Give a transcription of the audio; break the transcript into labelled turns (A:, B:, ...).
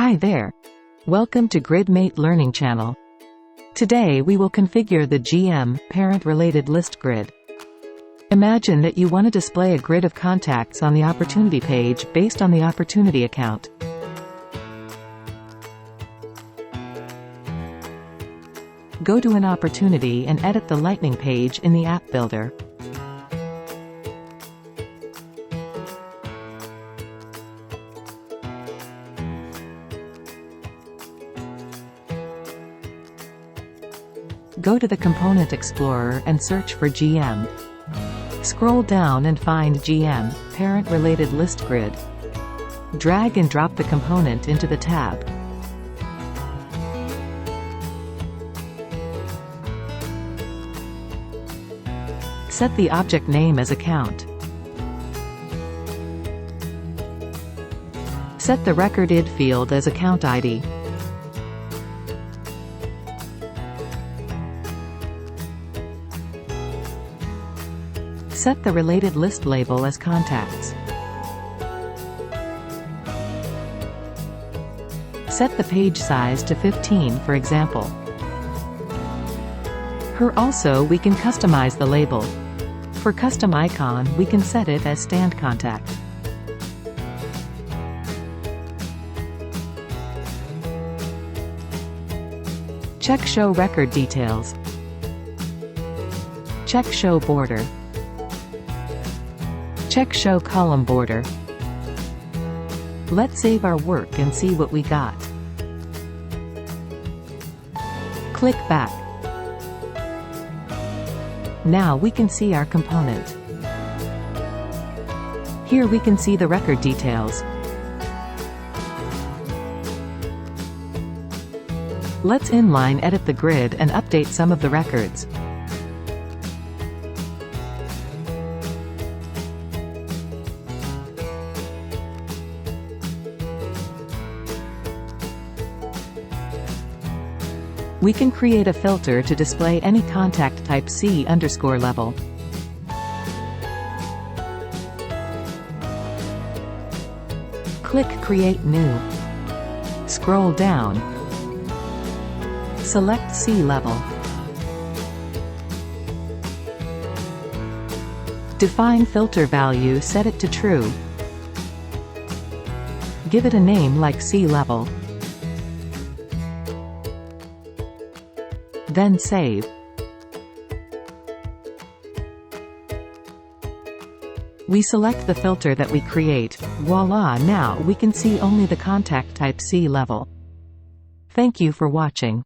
A: Hi there. Welcome to GridMate Learning Channel. Today we will configure the GM, Parent Related List grid. Imagine that you want to display a grid of contacts on the opportunity page based on the opportunity account. Go to an opportunity and edit the Lightning page in the App Builder. Go to the Component Explorer and search for GM. Scroll down and find GM, Parent Related List Grid. Drag and drop the component into the tab. Set the object name as Account. Set the Record ID field as Account ID. Set the Related List label as Contacts. Set the page size to 15 for example. Here also we can customize the label. For custom icon we can set it as Stand Contact. Check Show Record Details. Check Show Border. Check Show Column Border. Let's save our work and see what we got. Click Back. Now we can see our component. Here we can see the record details. Let's inline edit the grid and update some of the records. We can create a filter to display any contact type C_level. Click Create New. Scroll down. Select C-level. Define filter value, set it to true. Give it a name like C-level. Then save. We select the filter that we create. Voila, now we can see only the contact type C-level. Thank you for watching.